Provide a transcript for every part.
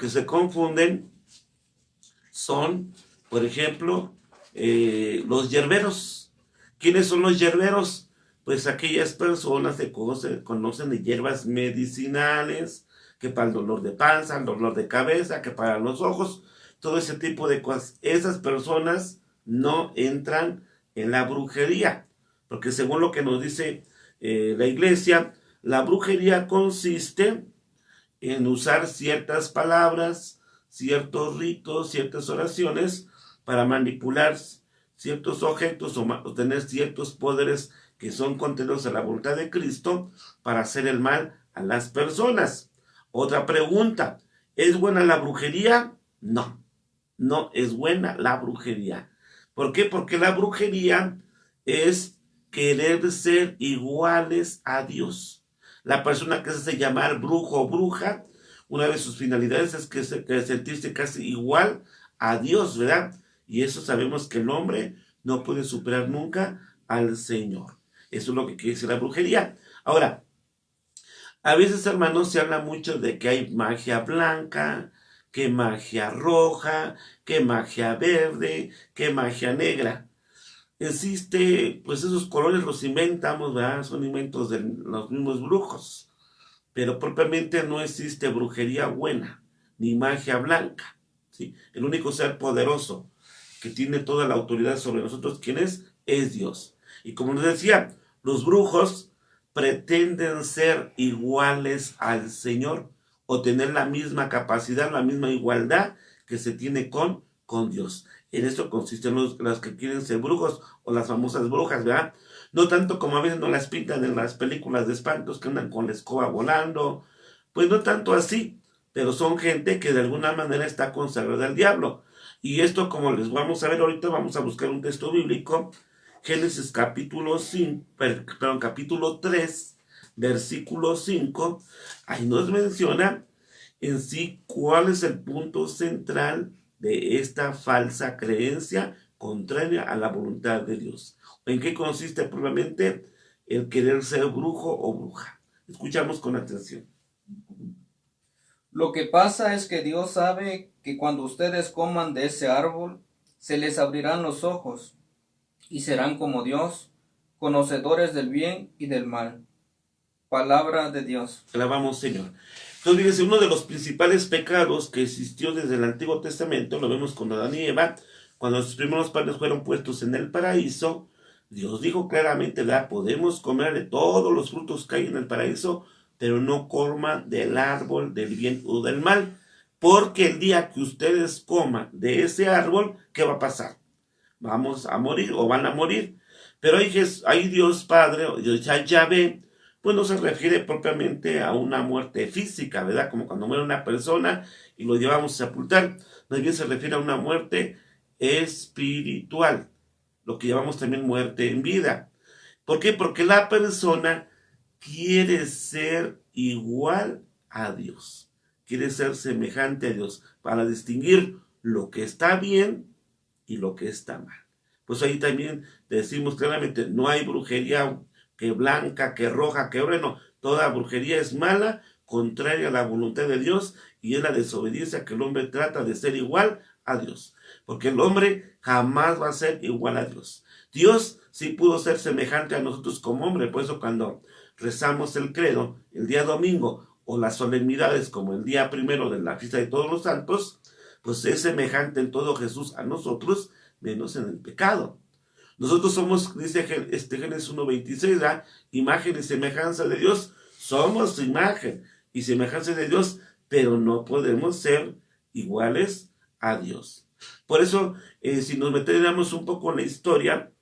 que se confunden son, por ejemplo, los yerberos. ¿Quiénes son los yerberos? Pues aquellas personas que conocen de hierbas medicinales, que para el dolor de panza, el dolor de cabeza, que para los ojos, todo ese tipo de cosas. Esas personas no entran en la brujería, porque según lo que nos dice la iglesia, la brujería consiste en usar ciertas palabras, ciertos ritos, ciertas oraciones para manipular ciertos objetos o tener ciertos poderes que son contrarios a la voluntad de Cristo para hacer el mal a las personas. Otra pregunta, ¿es buena la brujería? No, no es buena la brujería. ¿Por qué? Porque la brujería es querer ser iguales a Dios. La persona que se hace llamar brujo o bruja, una de sus finalidades es que sentirse casi igual a Dios, ¿verdad? Y eso sabemos que el hombre no puede superar nunca al Señor. Eso es lo que quiere decir la brujería. Ahora, a veces, hermanos, se habla mucho de que hay magia blanca, que magia roja, que magia verde, que magia negra. Existe, pues esos colores los inventamos, ¿verdad? Son inventos de los mismos brujos. Pero propiamente no existe brujería buena, ni magia blanca, ¿sí? El único ser poderoso que tiene toda la autoridad sobre nosotros, ¿quién es? Es Dios. Y como nos decía, los brujos pretenden ser iguales al Señor o tener la misma capacidad, la misma igualdad que se tiene con Dios. En esto consisten los que quieren ser brujos o las famosas brujas, ¿verdad? No tanto como a veces nos las pintan en las películas de espantos que andan con la escoba volando, pues no tanto así, pero son gente que de alguna manera está consagrada al diablo. Y esto, como les vamos a ver ahorita, vamos a buscar un texto bíblico, Génesis capítulo 5, perdón, capítulo 3, versículo 5, ahí nos menciona en sí cuál es el punto central de esta falsa creencia contraria a la voluntad de Dios. ¿En qué consiste probablemente el querer ser brujo o bruja? Escuchamos con atención. Lo que pasa es que Dios sabe que cuando ustedes coman de ese árbol, se les abrirán los ojos y serán como Dios, conocedores del bien y del mal. Palabra de Dios. Alabamos, Señor. Entonces, fíjense, uno de los principales pecados que existió desde el Antiguo Testamento, lo vemos con Adán y Eva, cuando sus primeros padres fueron puestos en el paraíso, Dios dijo claramente, ¿verdad? Podemos comer de todos los frutos que hay en el paraíso, pero no coman del árbol del bien o del mal, porque el día que ustedes coman de ese árbol, ¿qué va a pasar? Vamos a morir o van a morir. Pero ahí Dios Padre, Dios Yahvé, pues no se refiere propiamente a una muerte física, ¿verdad? Como cuando muere una persona y lo llevamos a sepultar. Más bien se refiere a una muerte espiritual, lo que llamamos también muerte en vida. ¿Por qué? Porque la persona quiere ser igual a Dios, quiere ser semejante a Dios para distinguir lo que está bien y lo que está mal. Pues ahí también decimos claramente, no hay brujería que blanca, que roja, que oro, no. Toda brujería es mala, contraria a la voluntad de Dios, y es la desobediencia que el hombre trata de ser igual a Dios. Porque el hombre jamás va a ser igual a Dios. Dios sí pudo ser semejante a nosotros como hombre, por eso cuando rezamos el credo el día domingo o las solemnidades como el día primero de la fiesta de todos los santos, pues es semejante en todo Jesús a nosotros, menos en el pecado. Nosotros somos, dice Génesis 1:26, imagen y semejanza de Dios. Somos imagen y semejanza de Dios, pero no podemos ser iguales a Dios. Por eso, si nos metiéramos un poco en la historia,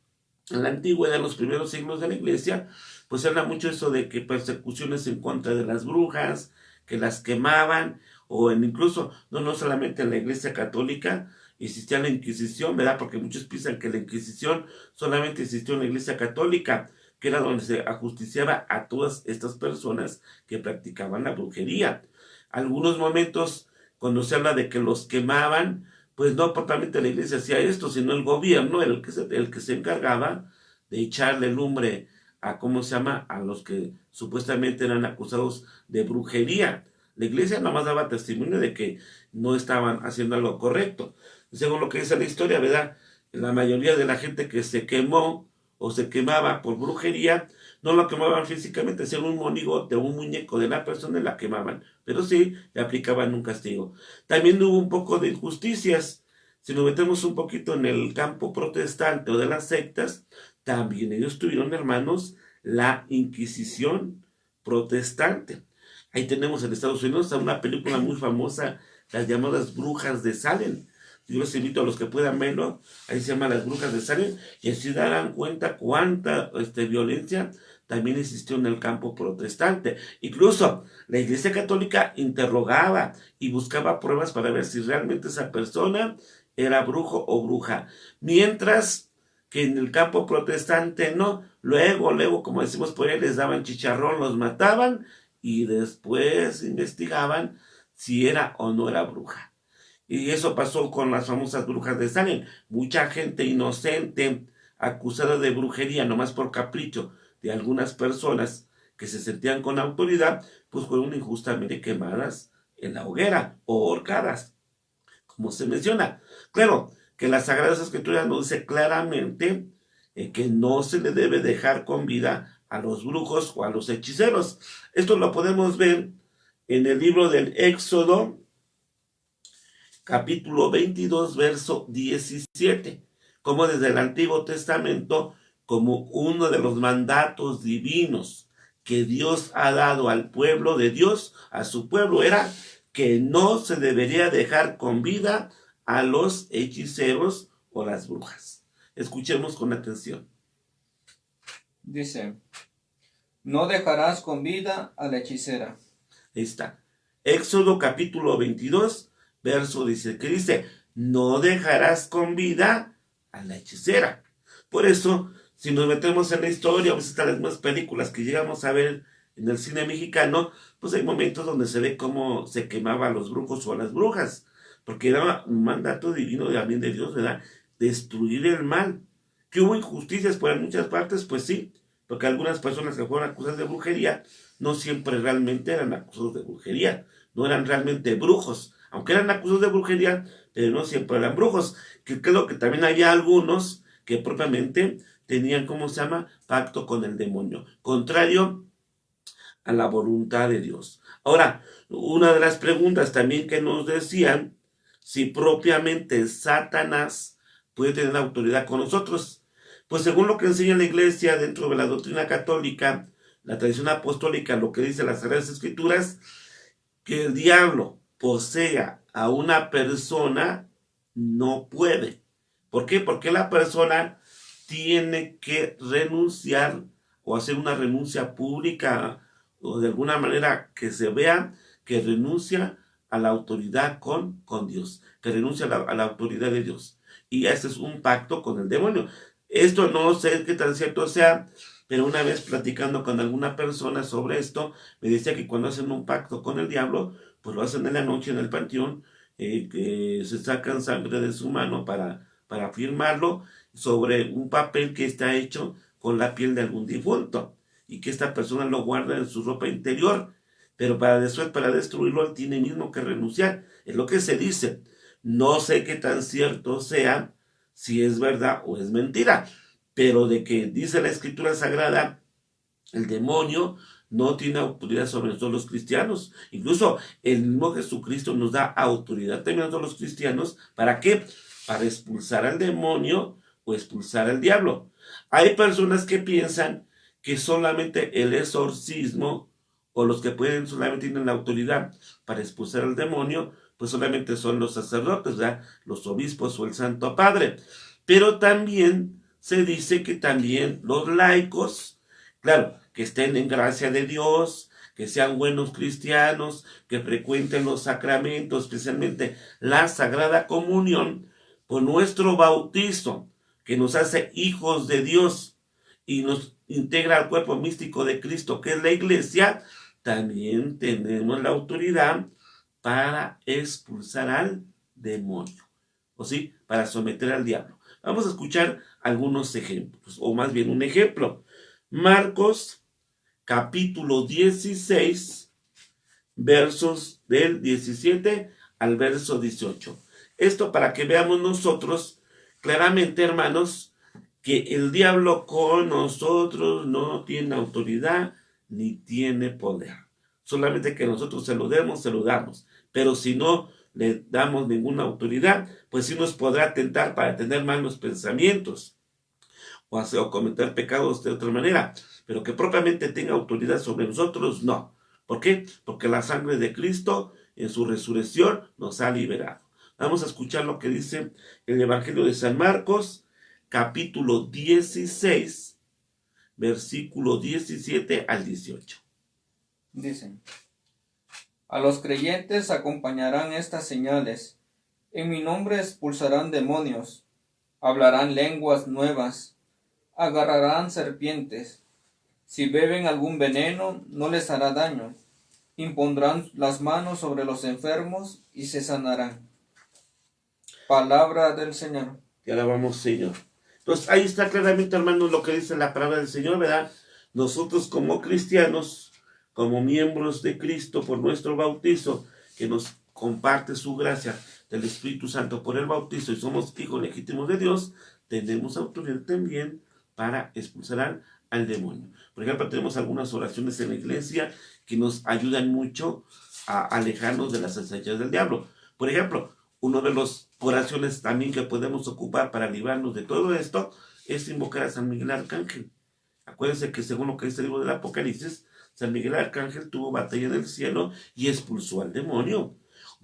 en la antigüedad, en los primeros siglos de la iglesia, pues se habla mucho eso de que persecuciones en contra de las brujas, que las quemaban, o incluso, no solamente en la iglesia católica, existía la Inquisición, ¿verdad? Porque muchos piensan que la Inquisición solamente existió en la iglesia católica, que era donde se ajusticiaba a todas estas personas que practicaban la brujería. Algunos momentos, cuando se habla de que los quemaban, pues no propiamente la iglesia hacía esto, sino el gobierno era el que se encargaba de echarle lumbre a, ¿cómo se llama?, a los que supuestamente eran acusados de brujería. La iglesia nomás daba testimonio de que no estaban haciendo algo correcto. Según lo que dice la historia, ¿verdad? La mayoría de la gente que se quemó o se quemaba por brujería, no lo quemaban físicamente, hacían un monigote, un muñeco de la persona y la quemaban, pero sí le aplicaban un castigo. También hubo un poco de injusticias. Si nos metemos un poquito en el campo protestante o de las sectas, también ellos tuvieron, hermanos, la Inquisición protestante. Ahí tenemos en Estados Unidos una película muy famosa, las llamadas Brujas de Salem. Yo les invito a los que puedan verlo, ahí se llama Las Brujas de Salem, y así darán cuenta cuánta violencia también existió en el campo protestante. Incluso la Iglesia Católica interrogaba y buscaba pruebas para ver si realmente esa persona era brujo o bruja. Mientras que en el campo protestante no, luego, como decimos por ahí, les daban chicharrón, los mataban y después investigaban si era o no era bruja. Y eso pasó con las famosas brujas de Salem. Mucha gente inocente acusada de brujería, nomás por capricho de algunas personas que se sentían con autoridad, pues fueron injustamente quemadas en la hoguera o ahorcadas, como se menciona. Claro, que las Sagradas Escrituras nos dice claramente que no se le debe dejar con vida a los brujos o a los hechiceros. Esto lo podemos ver en el libro del Éxodo, capítulo 22, verso 17, como desde el Antiguo Testamento, como uno de los mandatos divinos que Dios ha dado al pueblo de Dios, a su pueblo, era que no se debería dejar con vida a los hechiceros o las brujas. Escuchemos con atención. Dice, no dejarás con vida a la hechicera. Ahí está. Éxodo capítulo 22, verso dice, que dice, no dejarás con vida a la hechicera. Por eso, si nos metemos en la historia, a veces estas las mismas películas que llegamos a ver en el cine mexicano, pues hay momentos donde se ve cómo se quemaba a los brujos o a las brujas, porque era un mandato divino también de Dios, ¿verdad? Destruir el mal. Que hubo injusticias por muchas partes, pues sí, porque algunas personas que fueron acusadas de brujería no siempre realmente eran acusados de brujería, no eran realmente brujos, aunque eran acusados de brujería, pero no siempre eran brujos, que creo que también había algunos que propiamente tenían, ¿cómo se llama?, pacto con el demonio, contrario a la voluntad de Dios. Ahora, una de las preguntas también que nos decían, si propiamente Satanás puede tener autoridad con nosotros. Pues según lo que enseña la iglesia dentro de la doctrina católica, la tradición apostólica, lo que dice las Sagradas Escrituras, que el diablo posea a una persona, no puede. ¿Por qué? Porque la persona tiene que renunciar o hacer una renuncia pública o de alguna manera que se vea que renuncia a la autoridad con Dios, que renuncia a la autoridad de Dios. Y ese es un pacto con el demonio. Esto no sé qué tan cierto sea, pero una vez platicando con alguna persona sobre esto, me decía que cuando hacen un pacto con el diablo, pues lo hacen en la noche en el panteón, que se sacan sangre de su mano para firmarlo sobre un papel que está hecho con la piel de algún difunto y que esta persona lo guarda en su ropa interior, pero para después, para destruirlo, él tiene mismo que renunciar. Es lo que se dice. No sé qué tan cierto sea, si es verdad o es mentira, pero de que dice la Escritura Sagrada, el demonio no tiene autoridad sobre nosotros los cristianos. Incluso el mismo Jesucristo nos da autoridad también a nosotros los cristianos. ¿Para qué? Para expulsar al demonio o expulsar al diablo. Hay personas que piensan que solamente el exorcismo o los que pueden solamente tienen la autoridad para expulsar al demonio, pues solamente son los sacerdotes, ¿verdad?, los obispos o el Santo Padre. Pero también se dice que también los laicos, claro, que estén en gracia de Dios, que sean buenos cristianos, que frecuenten los sacramentos, especialmente la Sagrada Comunión, por nuestro bautizo, que nos hace hijos de Dios y nos integra al cuerpo místico de Cristo, que es la iglesia, también tenemos la autoridad para expulsar al demonio, o sí, para someter al diablo. Vamos a escuchar algunos ejemplos, o más bien un ejemplo. Marcos, capítulo 16, versos del 17 al verso 18. Esto para que veamos nosotros claramente, hermanos, que el diablo con nosotros no tiene autoridad ni tiene poder. Solamente que nosotros se lo demos, se lo damos. Pero si no le damos ninguna autoridad, pues sí nos podrá tentar para tener malos pensamientos o cometer pecados de otra manera. Pero que propiamente tenga autoridad sobre nosotros, no. ¿Por qué? Porque la sangre de Cristo en su resurrección nos ha liberado. Vamos a escuchar lo que dice el Evangelio de San Marcos, capítulo 16, versículo 17 al 18. Dicen: a los creyentes acompañarán estas señales. En mi nombre expulsarán demonios, hablarán lenguas nuevas, agarrarán serpientes. Si beben algún veneno, no les hará daño. Impondrán las manos sobre los enfermos y se sanarán. Palabra del Señor. Te alabamos, Señor. Entonces, ahí está claramente, hermanos, lo que dice la palabra del Señor, ¿verdad? Nosotros como cristianos, como miembros de Cristo por nuestro bautizo, que nos comparte su gracia del Espíritu Santo por el bautizo y somos hijos legítimos de Dios, tenemos autoridad también para expulsar al demonio. Por ejemplo, tenemos algunas oraciones en la iglesia que nos ayudan mucho a alejarnos de las acechanzas del diablo. Por ejemplo, una de las oraciones también que podemos ocupar para librarnos de todo esto es invocar a San Miguel Arcángel. Acuérdense que según lo que dice el libro del Apocalipsis, San Miguel Arcángel tuvo batalla en el cielo y expulsó al demonio.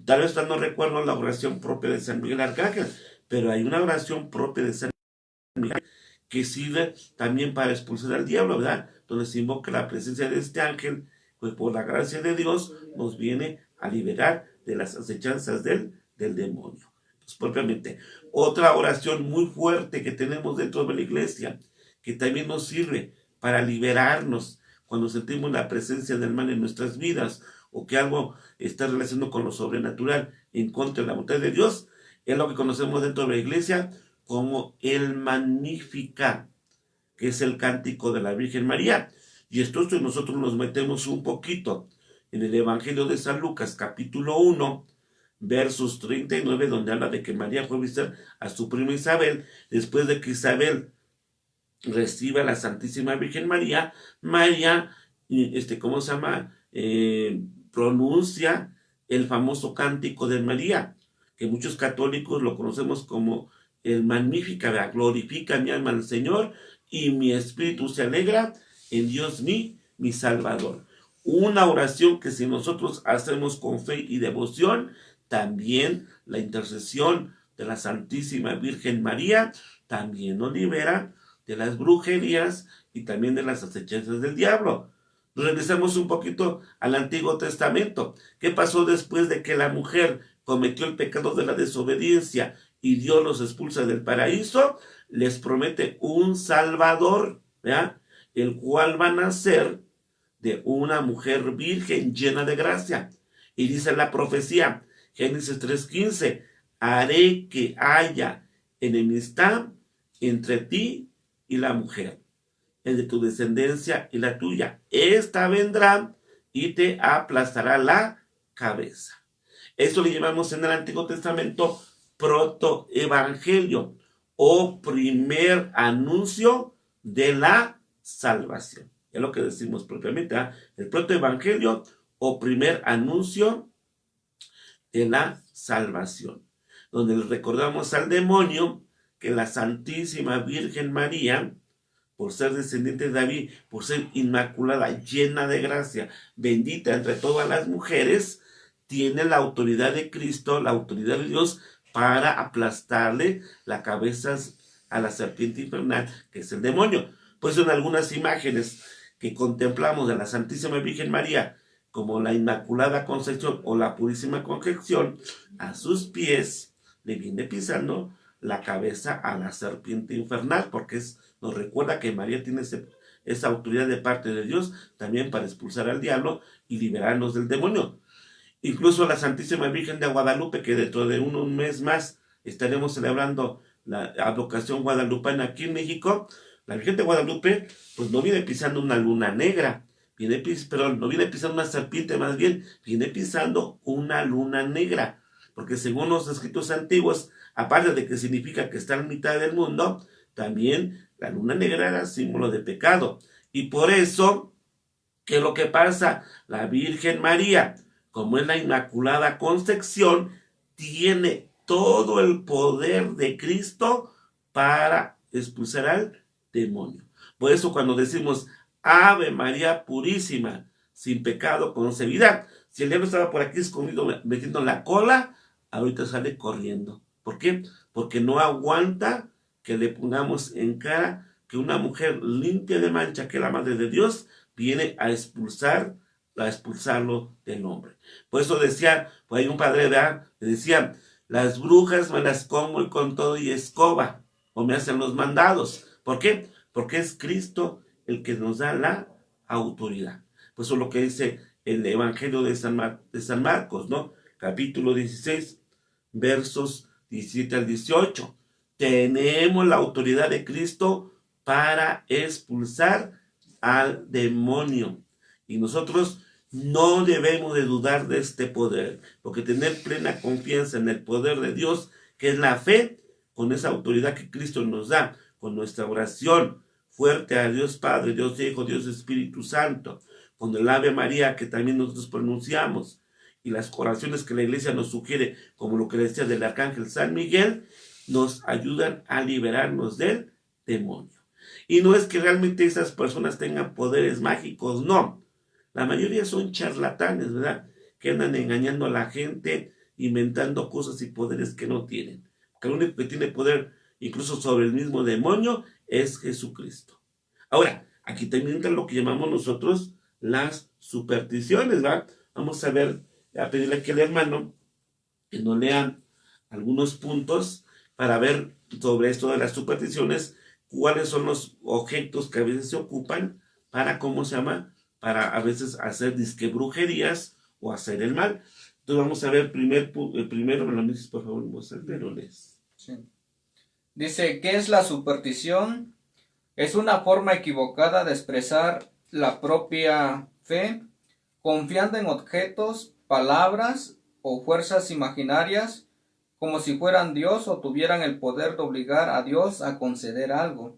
Tal vez no recuerdo la oración propia de San Miguel Arcángel, pero hay una oración propia de San Miguel que sirve también para expulsar al diablo, ¿verdad? Donde se invoca la presencia de este ángel, pues por la gracia de Dios nos viene a liberar de las acechanzas del demonio. Pues propiamente, otra oración muy fuerte que tenemos dentro de la iglesia, que también nos sirve para liberarnos cuando sentimos la presencia del mal en nuestras vidas o que algo está relacionado con lo sobrenatural en contra de la voluntad de Dios, es lo que conocemos dentro de la iglesia como el Magnificat, que es el cántico de la Virgen María. Y esto nosotros nos metemos un poquito en el Evangelio de San Lucas, capítulo 1, versos 39, donde habla de que María fue a visitar a su prima Isabel. Después de que Isabel recibe a la Santísima Virgen María, María, ¿cómo se llama? Pronuncia el famoso cántico de María, que muchos católicos lo conocemos como el Magnificat, glorifica mi alma al Señor y mi espíritu se alegra en Dios mi Salvador. Una oración que si nosotros hacemos con fe y devoción, también la intercesión de la Santísima Virgen María también nos libera de las brujerías y también de las acechanzas del diablo. Regresamos un poquito al Antiguo Testamento. ¿Qué pasó después de que la mujer cometió el pecado de la desobediencia y Dios los expulsa del paraíso? Les promete un Salvador, ¿verdad? El cual va a nacer de una mujer virgen llena de gracia. Y dice la profecía, Génesis 3:15, haré que haya enemistad entre ti y la mujer, entre tu descendencia y la tuya. Esta vendrá y te aplastará la cabeza. Esto le llamamos en el Antiguo Testamento protoevangelio o primer anuncio de la salvación. Es lo que decimos propiamente, ¿eh? El protoevangelio o primer anuncio de la salvación, donde le recordamos al demonio que la Santísima Virgen María, por ser descendiente de David, por ser inmaculada, llena de gracia, bendita entre todas las mujeres, tiene la autoridad de Cristo, la autoridad de Dios, para aplastarle la cabeza a la serpiente infernal, que es el demonio. Pues en algunas imágenes que contemplamos de la Santísima Virgen María, como la Inmaculada Concepción o la Purísima Concepción, a sus pies le viene pisando la cabeza a la serpiente infernal, porque nos recuerda que María tiene esa autoridad de parte de Dios también para expulsar al diablo y liberarnos del demonio. Incluso la Santísima Virgen de Guadalupe, que dentro de un mes más estaremos celebrando la advocación guadalupana aquí en México, la Virgen de Guadalupe pues no viene pisando una luna negra, pero no viene pisando una serpiente, más bien viene pisando una luna negra, porque según los escritos antiguos, aparte de que significa que está en mitad del mundo, también la luna negra era símbolo de pecado. Y por eso, ¿qué es lo que pasa? La Virgen María, como es la Inmaculada Concepción, tiene todo el poder de Cristo para expulsar al demonio. Por eso cuando decimos Ave María Purísima, sin pecado concebida, si el diablo estaba por aquí escondido metiendo la cola, ahorita sale corriendo. ¿Por qué? Porque no aguanta que le pongamos en cara que una mujer limpia de mancha, que es la Madre de Dios, viene a expulsarlo del hombre. Por eso decía, pues hay un padre de que decía, las brujas me las como y con todo y escoba, o me hacen los mandados. ¿Por qué? Porque es Cristo el que nos da la autoridad. Pues eso es lo que dice el Evangelio de San Marcos, ¿no? Capítulo 16, versos 17 al 18. Tenemos la autoridad de Cristo para expulsar al demonio. Y nosotros no debemos de dudar de este poder, porque tener plena confianza en el poder de Dios, que es la fe, con esa autoridad que Cristo nos da, con nuestra oración fuerte a Dios Padre, Dios Hijo, Dios Espíritu Santo, con el Ave María que también nosotros pronunciamos, y las oraciones que la iglesia nos sugiere, como lo que decía del arcángel San Miguel, nos ayudan a liberarnos del demonio. Y no es que realmente esas personas tengan poderes mágicos, no. La mayoría son charlatanes, ¿verdad? Que andan engañando a la gente, inventando cosas y poderes que no tienen. Que el único que tiene poder, incluso sobre el mismo demonio, es Jesucristo. Ahora, aquí también entra lo que llamamos nosotros las supersticiones, ¿verdad? Vamos a ver, a pedirle aquí al hermano que nos lean algunos puntos para ver sobre esto de las supersticiones, cuáles son los objetos que a veces se ocupan para, ¿cómo se llama? Para a veces hacer disque brujerías o hacer el mal. Entonces vamos a ver primero, me lo dices por favor, pero lees. Sí. Dice, ¿qué es la superstición? Es una forma equivocada de expresar la propia fe, confiando en objetos, palabras o fuerzas imaginarias, como si fueran Dios o tuvieran el poder de obligar a Dios a conceder algo.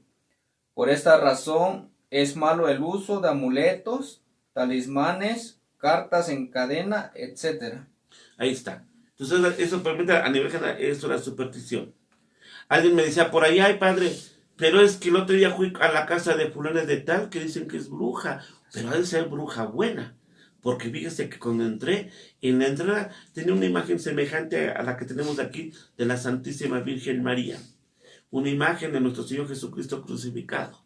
Por esta razón es malo el uso de amuletos, talismanes, cartas en cadena, etc. Ahí está. Entonces eso permite a nivel general, esto es la superstición. Alguien me decía por ahí, ay padre, pero es que el otro día fui a la casa de fulana de tal que dicen que es bruja, pero ha de ser bruja buena. Porque fíjese que cuando entré, en la entrada tenía una imagen semejante a la que tenemos aquí de la Santísima Virgen María. Una imagen de nuestro Señor Jesucristo crucificado.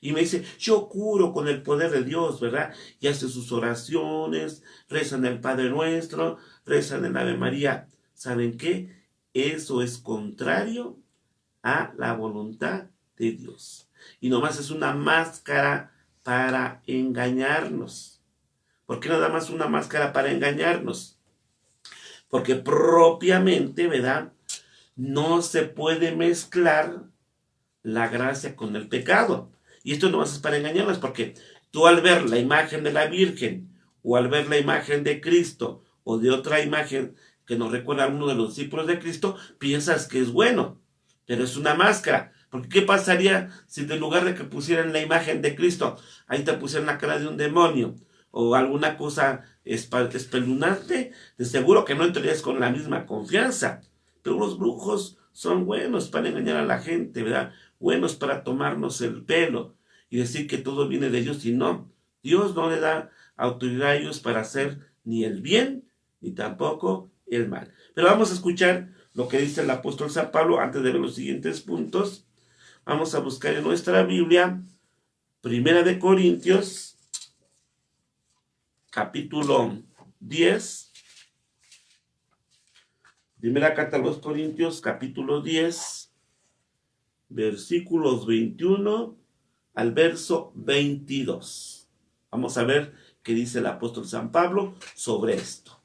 Y me dice, yo curo con el poder de Dios, ¿verdad? Y hace sus oraciones, rezan el Padre Nuestro, rezan el Ave María. ¿Saben qué? Eso es contrario a la voluntad de Dios. Y nomás es una máscara para engañarnos. ¿Por qué nada más una máscara para engañarnos? Porque propiamente, ¿verdad? No se puede mezclar la gracia con el pecado. Y esto nomás es para engañarnos, porque tú al ver la imagen de la Virgen, o al ver la imagen de Cristo, o de otra imagen que nos recuerda a uno de los discípulos de Cristo, piensas que es bueno, pero es una máscara. Porque ¿qué pasaría si en lugar de que pusieran la imagen de Cristo, ahí te pusieran la cara de un demonio, o alguna cosa espeluznante? De seguro que no entrarías con la misma confianza. Pero los brujos son buenos para engañar a la gente, ¿verdad? Buenos para tomarnos el pelo y decir que todo viene de Dios, y no. Dios no le da autoridad a ellos para hacer ni el bien ni tampoco el mal. Pero vamos a escuchar lo que dice el apóstol San Pablo antes de ver los siguientes puntos. Vamos a buscar en nuestra Biblia, Primera de Corintios, capítulo 10. Primera carta a los Corintios, capítulo 10, versículos 21 al verso 22. Vamos a ver qué dice el apóstol San Pablo sobre esto.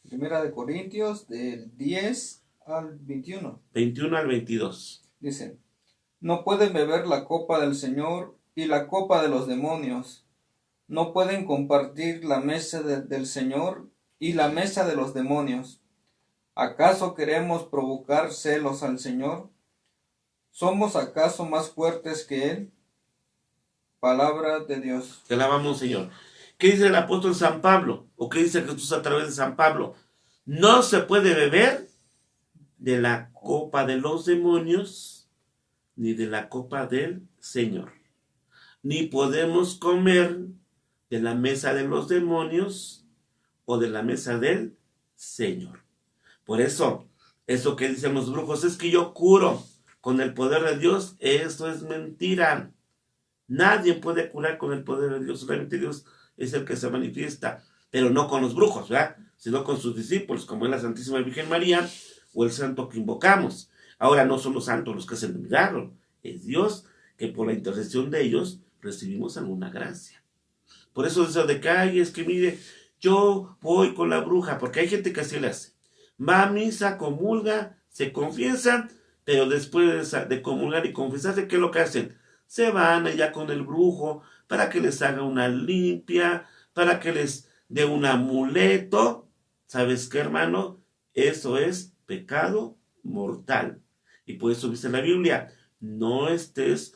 Primera de Corintios, del 10 al 21. 21 al 22. Dice, no pueden beber la copa del Señor y la copa de los demonios. No pueden compartir la mesa del Señor y la mesa de los demonios. ¿Acaso queremos provocar celos al Señor? ¿Somos acaso más fuertes que Él? Palabra de Dios. Te alabamos, Señor. ¿Qué dice el apóstol San Pablo? ¿O qué dice Jesús a través de San Pablo? No se puede beber de la copa de los demonios, ni de la copa del Señor. Ni podemos comer de la mesa de los demonios o de la mesa del Señor. Por eso que dicen los brujos es que yo curo con el poder de Dios, eso es mentira. Nadie puede curar con el poder de Dios, solamente Dios es el que se manifiesta, pero no con los brujos, ¿verdad? Sino con sus discípulos, como es la Santísima Virgen María o el santo que invocamos. Ahora no son los santos los que hacen el milagro, es Dios que por la intercesión de ellos recibimos alguna gracia. Por eso eso de que, ay, es que mire, yo voy con la bruja, porque hay gente que así le hace. Va a misa, comulga, se confiesan, pero después de comulgar y confesarse, ¿qué es lo que hacen? Se van allá con el brujo para que les haga una limpia, para que les dé un amuleto. ¿Sabes qué, hermano? Eso es pecado mortal. Y por eso dice la Biblia, no estés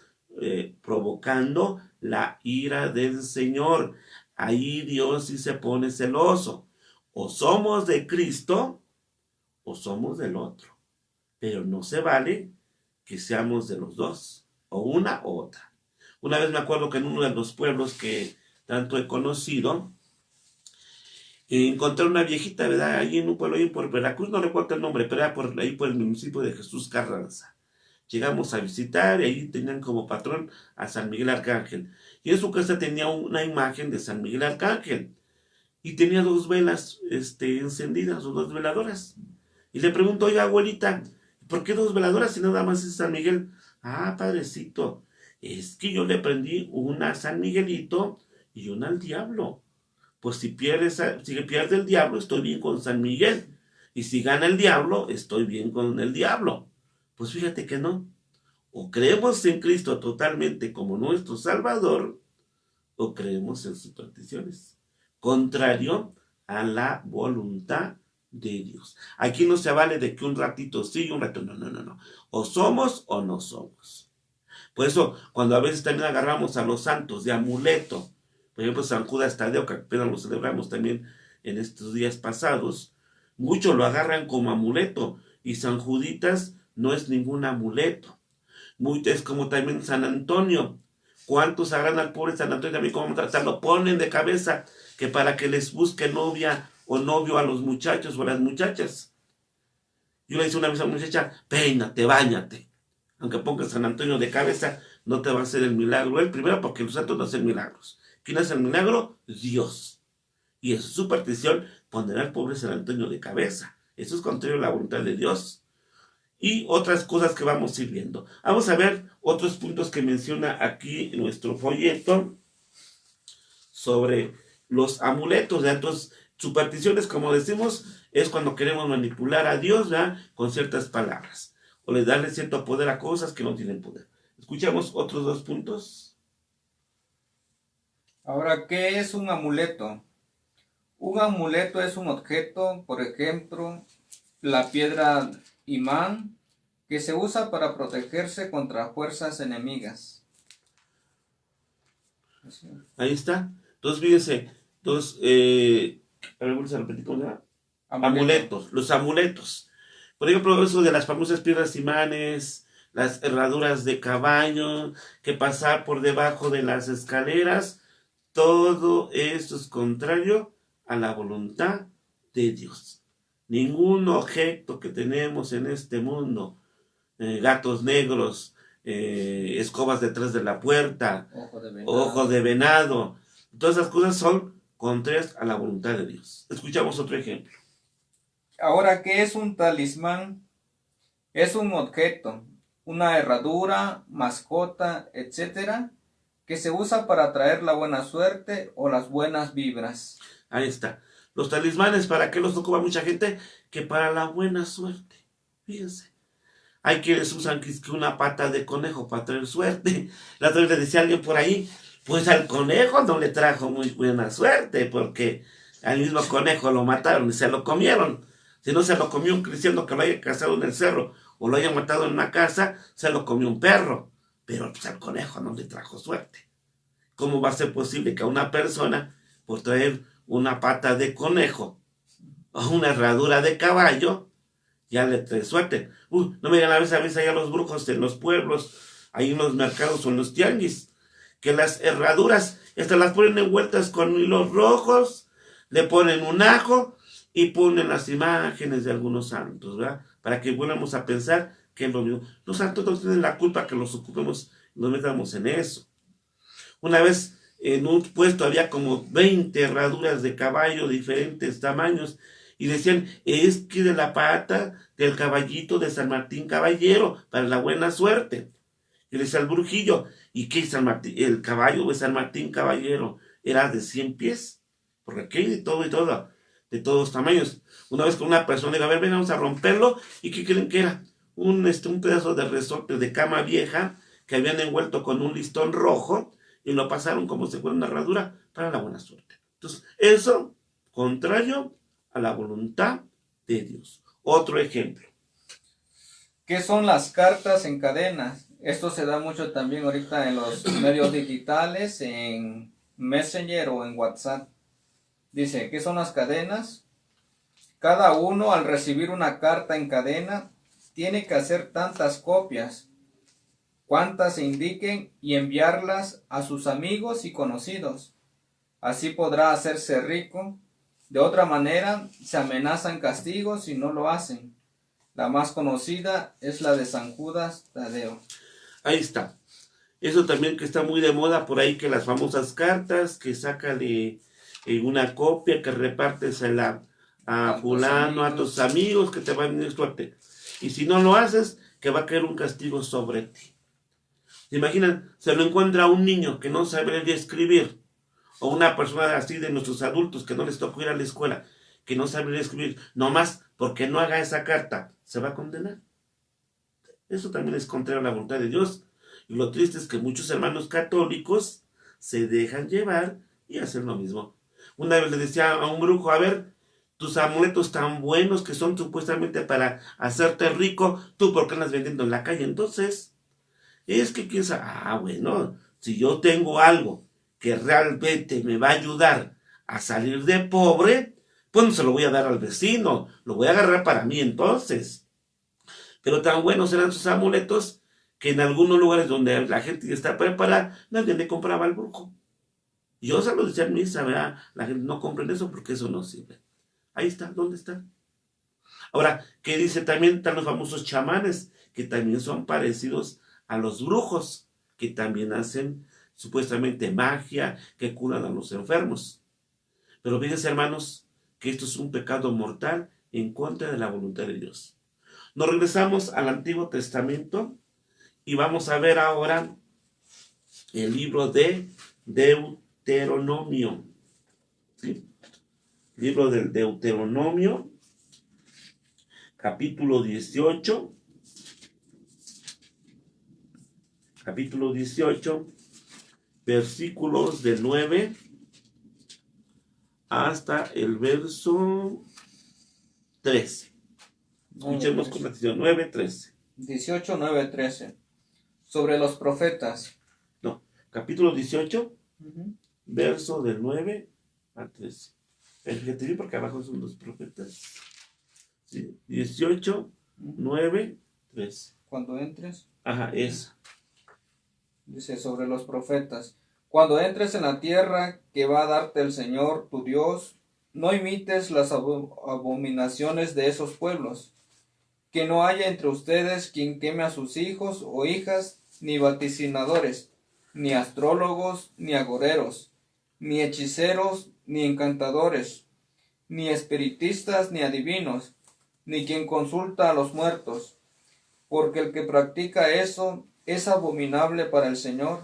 provocando la ira del Señor. Ahí Dios sí se pone celoso. O somos de Cristo o somos del otro. Pero no se vale que seamos de los dos, o una u otra. Una vez me acuerdo que en uno de los pueblos que tanto he conocido, encontré una viejita, ¿verdad? Allí en un pueblo, ahí por Veracruz, no recuerdo el nombre, pero era por ahí por el municipio de Jesús Carranza. Llegamos a visitar y ahí tenían como patrón a San Miguel Arcángel. Y en su casa tenía una imagen de San Miguel Arcángel. Y tenía dos velas encendidas, o dos veladoras. Y le pregunto, oiga, abuelita, ¿por qué dos veladoras si nada más es San Miguel? Ah, padrecito, es que yo le prendí una a San Miguelito y una al diablo. Pues si pierde el diablo, estoy bien con San Miguel. Y si gana el diablo, estoy bien con el diablo. Pues fíjate que no. O creemos en Cristo totalmente como nuestro Salvador, o creemos en supersticiones. Contrario a la voluntad de Dios. Aquí no se vale de que un ratito sí y un ratito no, no, no, no. O somos o no somos. Por eso, cuando a veces también agarramos a los santos de amuleto, por ejemplo, San Judas Tadeo, que apenas lo celebramos también en estos días pasados, muchos lo agarran como amuleto, y San Juditas no es ningún amuleto. Es como también San Antonio. ¿Cuántos agarran al pobre San Antonio también como hasta lo ponen de cabeza que para que les busque novia o novio a los muchachos o a las muchachas? Yo le hice una vez a una muchacha, peínate, báñate. Aunque pongas San Antonio de cabeza, no te va a hacer el milagro. Él primero porque los santos no hacen milagros. ¿Quién hace el milagro? Dios. Y es su partición poner al pobre San Antonio de cabeza. Eso es contrario a la voluntad de Dios. Y otras cosas que vamos a ir viendo. Vamos a ver otros puntos que menciona aquí en nuestro folleto sobre los amuletos. ¿Ya? Entonces, supersticiones, como decimos, es cuando queremos manipular a Dios, ¿ya? Con ciertas palabras. O le darle cierto poder a cosas que no tienen poder. Escuchamos otros dos puntos. Ahora, ¿qué es un amuleto? Un amuleto es un objeto, por ejemplo, la piedra imán, que se usa para protegerse contra fuerzas enemigas. Ahí está. Entonces, fíjense. Entonces, a ver, vamos a repetir cómo se llama. Amuletos. Los amuletos. Por ejemplo, eso de las famosas piedras imanes, las herraduras de caballo, que pasar por debajo de las escaleras, todo esto es contrario a la voluntad de Dios. Ningún objeto que tenemos en este mundo, gatos negros, escobas detrás de la puerta, ojo de venado, todas esas cosas son contrarias a la voluntad de Dios. Escuchamos otro ejemplo. Ahora, ¿qué es un talismán? Es un objeto, una herradura, mascota, etcétera, que se usa para traer la buena suerte o las buenas vibras. Ahí está. Los talismanes, ¿para qué los ocupa mucha gente? Que para la buena suerte. Fíjense. Hay quienes usan que una pata de conejo para traer suerte. La otra vez le decía a alguien por ahí, Pues al conejo no le trajo muy buena suerte, porque al mismo conejo lo mataron y se lo comieron. Si no se lo comió un cristiano que lo haya cazado en el cerro o lo haya matado en una casa, se lo comió un perro. Pero pues al conejo no le trajo suerte. ¿Cómo va a ser posible que a una persona, por traer una pata de conejo o una herradura de caballo, ya le trae suerte? No me digan a veces allá los brujos en los pueblos, ahí en los mercados o en los tianguis, que las herraduras, estas las ponen envueltas con hilos rojos, le ponen un ajo y ponen las imágenes de algunos santos, ¿verdad? Para que volvamos a pensar que es lo mismo. Los santos no tienen la culpa que los ocupemos y nos metamos en eso. Una vez en un puesto había como 20 herraduras de caballo de diferentes tamaños y decían, es que de la pata del caballito de San Martín Caballero para la buena suerte. Y le decía al brujillo, ¿y qué San Martín? El caballo de San Martín Caballero era de 100 pies, porque aquí hay de todo y todo, de todos tamaños. Una vez con una persona dijo, a ver, ven, vamos a romperlo, ¿y qué creen que era? Un pedazo de resorte de cama vieja que habían envuelto con un listón rojo y lo pasaron como si fuera una herradura para la buena suerte. Entonces, eso, contrario a la voluntad de Dios. Otro ejemplo. ¿Qué son las cartas en cadenas? Esto se da mucho también ahorita en los medios digitales, en Messenger o en WhatsApp. Dice, ¿qué son las cadenas? Cada uno al recibir una carta en cadena tiene que hacer tantas copias, cuantas se indiquen y enviarlas a sus amigos y conocidos. Así podrá hacerse rico. De otra manera, se amenazan castigos si no lo hacen. La más conocida es la de San Judas Tadeo. Ahí está. Eso también que está muy de moda por ahí, que las famosas cartas, que sácale una copia, que repartes a fulano, a tus amigos, que te van a venir suerte. Y si no lo haces, que va a caer un castigo sobre ti. ¿Se imaginan? Se lo encuentra un niño que no sabe leer y escribir, o una persona así de nuestros adultos que no les tocó ir a la escuela, que no sabe leer y escribir, nomás porque no haga esa carta, se va a condenar. Eso también es contrario a la voluntad de Dios. Y lo triste es que muchos hermanos católicos se dejan llevar y hacen lo mismo. Una vez le decía a un brujo, a ver, tus amuletos tan buenos que son supuestamente para hacerte rico, ¿tú por qué andas vendiendo en la calle? Entonces, es que piensa, bueno, si yo tengo algo que realmente me va a ayudar a salir de pobre, pues no se lo voy a dar al vecino, lo voy a agarrar para mí entonces. Pero tan buenos eran sus amuletos que en algunos lugares donde la gente ya está preparada, nadie le compraba al brujo. Yo se lo decía en misa, ¿verdad? La gente no compren eso porque eso no sirve. Ahí está, ¿dónde está? Ahora, ¿qué dice? También están los famosos chamanes, que también son parecidos a los brujos, que también hacen supuestamente magia, que curan a los enfermos. Pero fíjense, hermanos, que esto es un pecado mortal en contra de la voluntad de Dios. Nos regresamos al Antiguo Testamento y vamos a ver ahora el libro de Deuteronomio. ¿Sí? Libro del Deuteronomio, capítulo 18. Capítulo 18, versículos del 9 hasta el verso 13. Escuchemos con atención, 9, 13. 18, 9, 13. Sobre los profetas. No, capítulo 18, verso del 9 a 13. Fíjate bien porque abajo son los profetas. Sí, 18, 9, 13. Cuando entres. Ajá, eso. Dice sobre los profetas. Cuando entres en la tierra que va a darte el Señor tu Dios, no imites las abominaciones de esos pueblos. Que no haya entre ustedes quien queme a sus hijos o hijas, ni vaticinadores, ni astrólogos, ni agoreros, ni hechiceros, ni encantadores, ni espiritistas, ni adivinos, ni quien consulta a los muertos, porque el que practica eso es abominable para el Señor,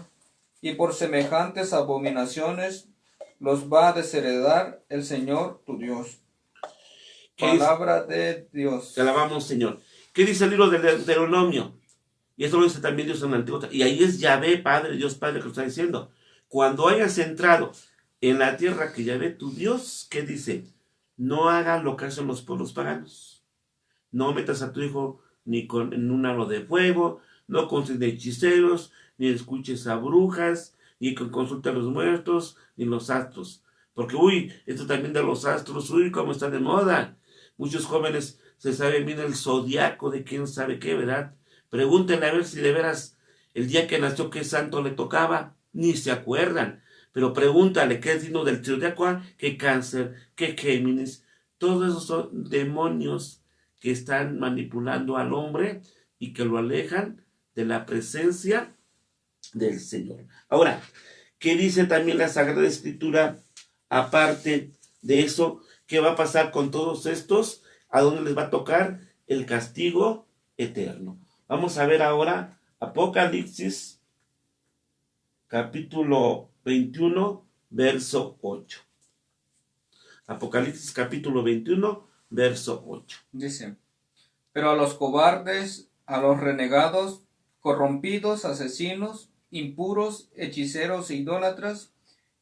y por semejantes abominaciones los va a desheredar el Señor tu Dios. Palabra de Dios. Te alabamos, Señor. ¿Qué dice el libro del Deuteronomio? Y eso lo dice también Dios en el Antiguo Testamento. Y ahí es Yahvé, Padre, Dios Padre, que lo está diciendo. cuando hayas entrado en la tierra que Yahvé tu Dios, ¿qué dice? No hagas lo que hacen los pueblos paganos. No metas a tu hijo ni en un aro de fuego, no consultes de hechiceros, ni escuches a brujas, ni consulta a los muertos, ni los astros. Porque, esto también de los astros, cómo está de moda. Muchos jóvenes se saben bien el zodiaco de quién sabe qué, ¿verdad? Pregúntenle a ver si de veras el día que nació qué santo le tocaba, ni se acuerdan. Pero pregúntale qué es signo del zodiaco, qué Cáncer, qué Géminis. Todos esos son demonios que están manipulando al hombre y que lo alejan de la presencia del Señor. Ahora, ¿qué dice también la Sagrada Escritura? Aparte de eso, ¿qué va a pasar con todos estos? ¿A dónde les va a tocar? El castigo eterno. Vamos a ver ahora Apocalipsis, capítulo 21, verso 8. Apocalipsis, capítulo 21, verso 8. Dice, pero a los cobardes, a los renegados, corrompidos, asesinos, impuros, hechiceros e idólatras,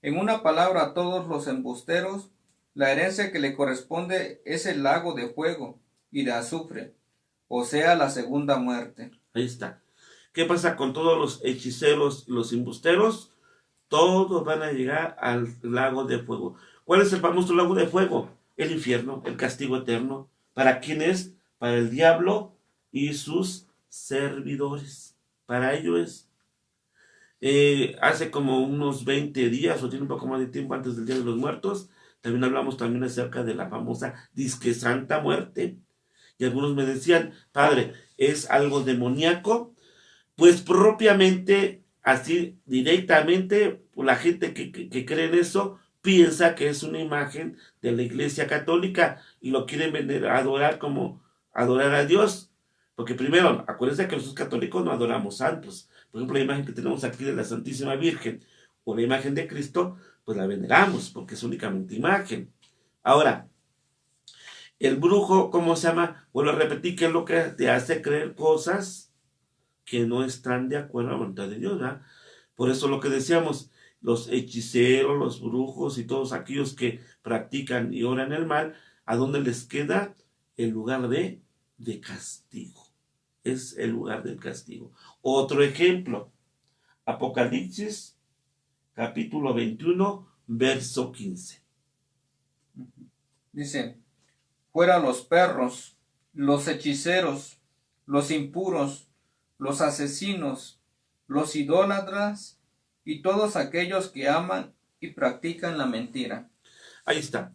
en una palabra a todos los embusteros, la herencia que le corresponde es el lago de fuego y de azufre, o sea, la segunda muerte. Ahí está. ¿Qué pasa con todos los hechiceros y los embusteros? Todos van a llegar al lago de fuego. ¿Cuál es el famoso lago de fuego? El infierno, el castigo eterno. ¿Para quién es? Para el diablo y sus servidores. Para ello es. Hace como unos 20 días, o tiene un poco más de tiempo antes del Día de los Muertos, también hablamos también acerca de la famosa disque Santa Muerte. Y algunos me decían, padre, ¿es algo demoníaco? Pues propiamente, así directamente, la gente que cree en eso piensa que es una imagen de la Iglesia Católica y lo quieren adorar como adorar a Dios. Porque primero, acuérdense que nosotros católicos no adoramos santos. Por ejemplo, la imagen que tenemos aquí de la Santísima Virgen o la imagen de Cristo, pues la veneramos porque es únicamente imagen. Ahora, el brujo, ¿cómo se llama? Vuelvo a repetir, que es lo que te hace creer cosas que no están de acuerdo a la voluntad de Dios, ¿verdad? Por eso lo que decíamos, los hechiceros, los brujos y todos aquellos que practican y oran el mal, ¿a dónde les queda? El lugar de castigo. Es el lugar del castigo. Otro ejemplo, Apocalipsis, capítulo 21, verso 15. Dice, fuera los perros, los hechiceros, los impuros, los asesinos, los idólatras y todos aquellos que aman y practican la mentira. Ahí está.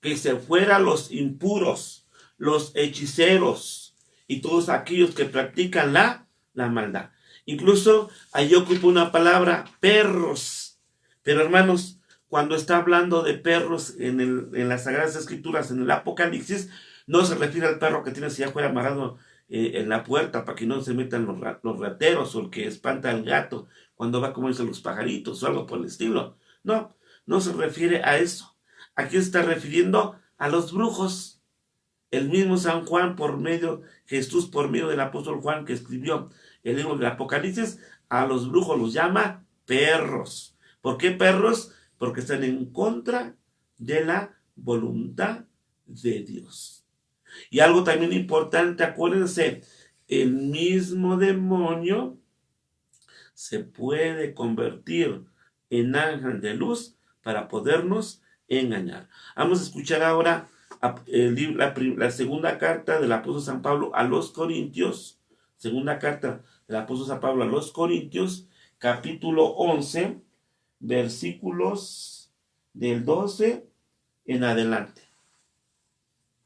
Que se fueran los impuros, los hechiceros y todos aquellos que practican la maldad. Incluso ahí ocupa una palabra, perros. Pero hermanos, cuando está hablando de perros en las Sagradas Escrituras, en el Apocalipsis, no se refiere al perro que tiene allá afuera amarrado en la puerta para que no se metan los rateros o el que espanta al gato cuando va a comerse los pajaritos o algo por el estilo. No, no se refiere a eso. Aquí se está refiriendo a los brujos. El mismo San Juan Jesús por medio del apóstol Juan que escribió el libro del Apocalipsis, a los brujos los llama perros. ¿Por qué perros? Porque están en contra de la voluntad de Dios. Y algo también importante, acuérdense, el mismo demonio se puede convertir en ángel de luz para podernos engañar. Vamos a escuchar ahora la segunda carta del apóstol San Pablo a los Corintios, segunda carta del apóstol San Pablo a los Corintios, capítulo 11, versículos del 12 en adelante.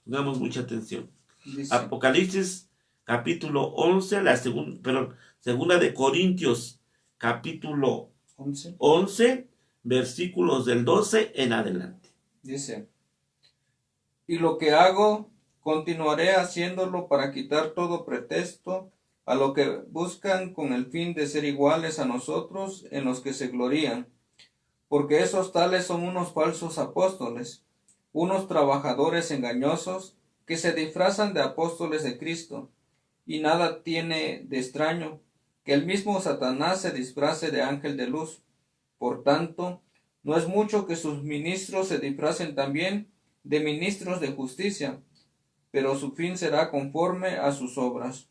Pongamos mucha atención. Dice, Apocalipsis, capítulo 11, segunda de Corintios, capítulo 11, versículos del 12 en adelante. Dice, y lo que hago, continuaré haciéndolo para quitar todo pretexto a lo que buscan con el fin de ser iguales a nosotros en los que se glorían, porque esos tales son unos falsos apóstoles, unos trabajadores engañosos que se disfrazan de apóstoles de Cristo, y nada tiene de extraño que el mismo Satanás se disfrace de ángel de luz. Por tanto, no es mucho que sus ministros se disfracen también de ministros de justicia, pero su fin será conforme a sus obras.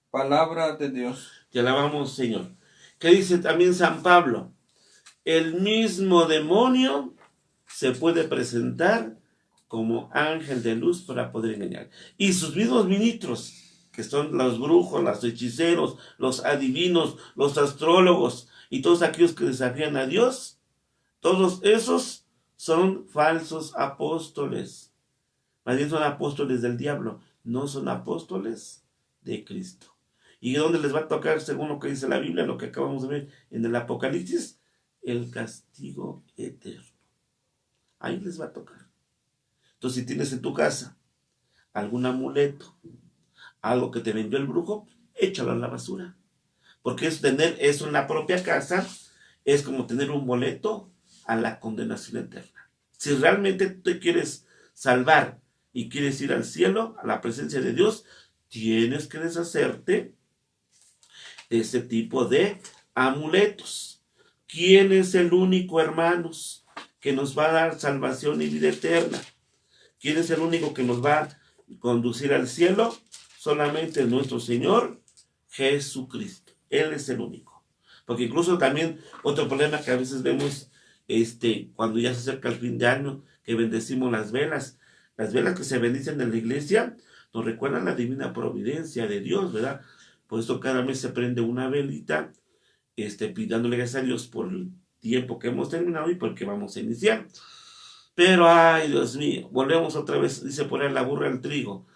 Palabra de Dios. Te alabamos, Señor. ¿Qué dice también San Pablo? El mismo demonio se puede presentar como ángel de luz para poder engañar. Y sus mismos ministros, que son los brujos, los hechiceros, los adivinos, los astrólogos y todos aquellos que desafían a Dios, todos esos son falsos apóstoles. Más bien son apóstoles del diablo, no son apóstoles de Cristo. ¿Y dónde les va a tocar, según lo que dice la Biblia, lo que acabamos de ver en el Apocalipsis? El castigo eterno. Ahí les va a tocar. Entonces, si tienes en tu casa algún amuleto, algo que te vendió el brujo, échalo a la basura. Porque es tener eso en la propia casa, es como tener un boleto a la condenación eterna. Si realmente te quieres salvar y quieres ir al cielo, a la presencia de Dios, tienes que deshacerte de ese tipo de amuletos. ¿Quién es el único, hermanos, que nos va a dar salvación y vida eterna? ¿Quién es el único que nos va a conducir al cielo? Solamente nuestro Señor Jesucristo. Él es el único. Porque incluso también otro problema que a veces vemos cuando ya se acerca el fin de año, que bendecimos las velas. Las velas que se bendicen en la iglesia nos recuerdan la divina providencia de Dios, ¿verdad? Por eso cada mes se prende una velita, pidiéndole gracias a Dios por el tiempo que hemos terminado y porque vamos a iniciar. Pero, ay, Dios mío, volvemos otra vez, dice por ahí la burra al trigo.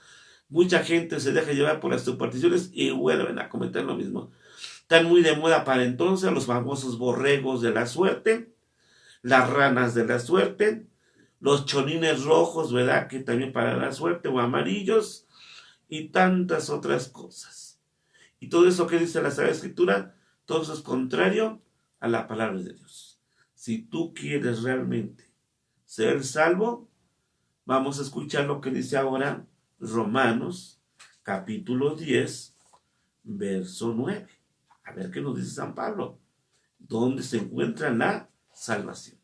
Mucha gente se deja llevar por las supersticiones y vuelven a cometer lo mismo. Están muy de moda para entonces los famosos borregos de la suerte, las ranas de la suerte, los cholines rojos, ¿verdad? Que también para la suerte, o amarillos, y tantas otras cosas. Y todo eso que dice la Sagrada Escritura, todo eso es contrario a la palabra de Dios. Si tú quieres realmente ser salvo, vamos a escuchar lo que dice ahora Romanos, capítulo 10, verso 9. A ver qué nos dice San Pablo. ¿Dónde se encuentra la salvación?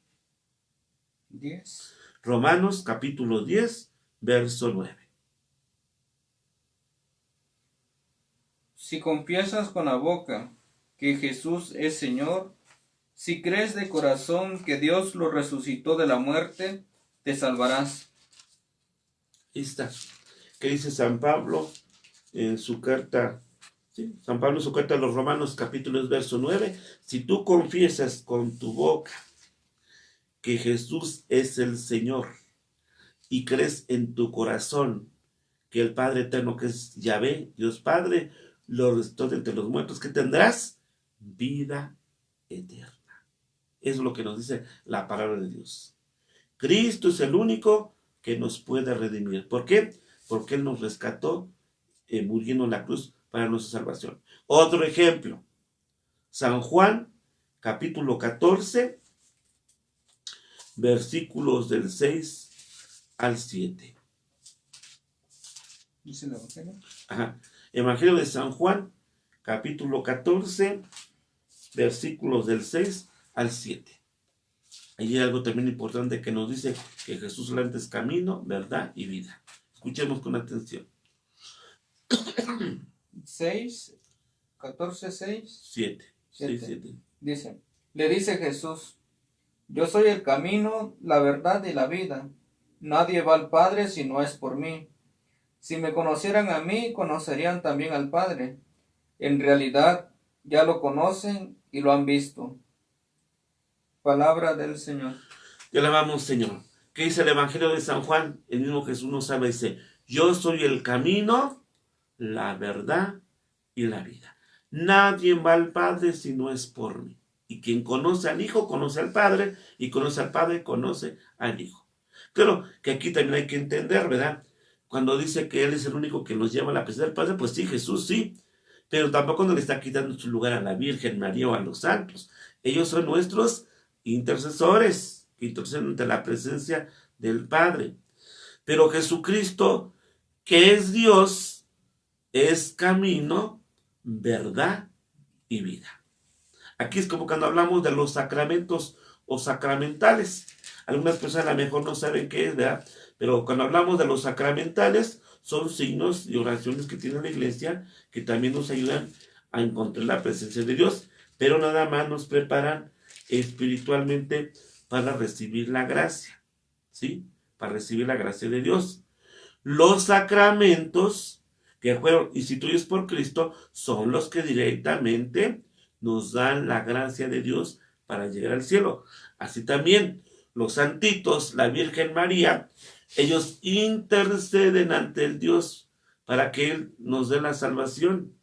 10. Romanos, capítulo 10, verso 9. Si confiesas con la boca que Jesús es Señor, si crees de corazón que Dios lo resucitó de la muerte, te salvarás. Ahí está. ¿Qué dice San Pablo en su carta? ¿Sí? San Pablo en su carta a los Romanos, capítulo 10, verso 9. Si tú confiesas con tu boca que Jesús es el Señor y crees en tu corazón que el Padre eterno, que es Yahvé, Dios Padre, lo resucitó de entre los muertos, que tendrás vida eterna. Eso es lo que nos dice la palabra de Dios. Cristo es el único que nos puede redimir. ¿Por qué? Porque Él nos rescató muriendo en la cruz para nuestra salvación. Otro ejemplo, San Juan, capítulo 14, versículos del 6 al 7. Dice el Evangelio. Ajá. Evangelio de San Juan, capítulo 14, versículos del 6 al 7. Ahí hay algo también importante que nos dice que Jesús solamente es camino, verdad y vida. Escuchemos con atención. 6, 14, 6, 7. 7. Dice, le dice Jesús, yo soy el camino, la verdad y la vida. Nadie va al Padre si no es por mí. Si me conocieran a mí, conocerían también al Padre. En realidad, ya lo conocen y lo han visto. Palabra del Señor. Ya la vamos, Señor. ¿Qué dice el Evangelio de San Juan? El mismo Jesús nos habla y dice, yo soy el camino, la verdad y la vida. Nadie va al Padre si no es por mí. Y quien conoce al Hijo, conoce al Padre, y conoce al Padre, conoce al Hijo. Claro que aquí también hay que entender, ¿verdad? Cuando dice que Él es el único que nos lleva a la presencia del Padre, pues sí, Jesús sí, pero tampoco nos le está quitando su lugar a la Virgen María o a los santos. Ellos son nuestros intercesores, que interceden ante la presencia del Padre. Pero Jesucristo, que es Dios, es camino, verdad y vida. Aquí es como cuando hablamos de los sacramentos o sacramentales. Algunas personas a lo mejor no saben qué es, ¿verdad? Pero cuando hablamos de los sacramentales, son signos y oraciones que tiene la iglesia que también nos ayudan a encontrar la presencia de Dios, pero nada más nos preparan espiritualmente para recibir la gracia, ¿sí? Para recibir la gracia de Dios. Los sacramentos que fueron instituidos por Cristo son los que directamente nos dan la gracia de Dios para llegar al cielo. Así también los santitos, la Virgen María, ellos interceden ante el Dios para que Él nos dé la salvación.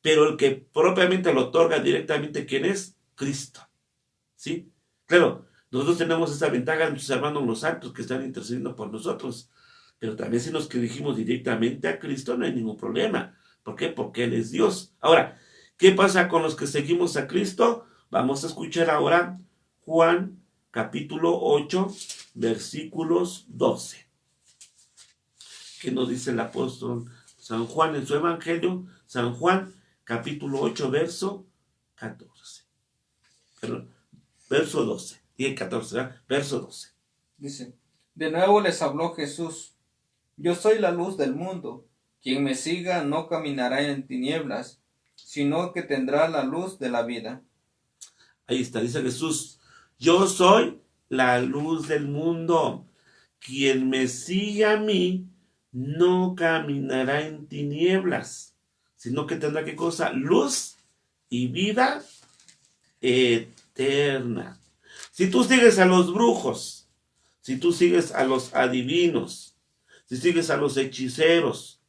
Pero el que propiamente lo otorga directamente, ¿quién es? Cristo. ¿Sí? Claro, nosotros tenemos esa ventaja de nuestros hermanos los santos que están intercediendo por nosotros. Pero también si nos dirigimos directamente a Cristo no hay ningún problema. ¿Por qué? Porque Él es Dios. Ahora, ¿qué pasa con los que seguimos a Cristo? Vamos a escuchar ahora Juan capítulo 8, versículos 12. ¿Qué nos dice el apóstol San Juan en su evangelio? San Juan capítulo 8, verso 14. Perdón, verso 12. Dije 14, ¿verdad? Verso 12. Dice, de nuevo les habló Jesús: yo soy la luz del mundo. Quien me siga no caminará en tinieblas, sino que tendrá la luz de la vida. Ahí está, dice Jesús, yo soy la luz del mundo. Quien me sigue a mí no caminará en tinieblas, sino que tendrá ¿qué cosa? Luz y vida eterna. Si tú sigues a los brujos, si tú sigues a los adivinos, si sigues a los hechiceros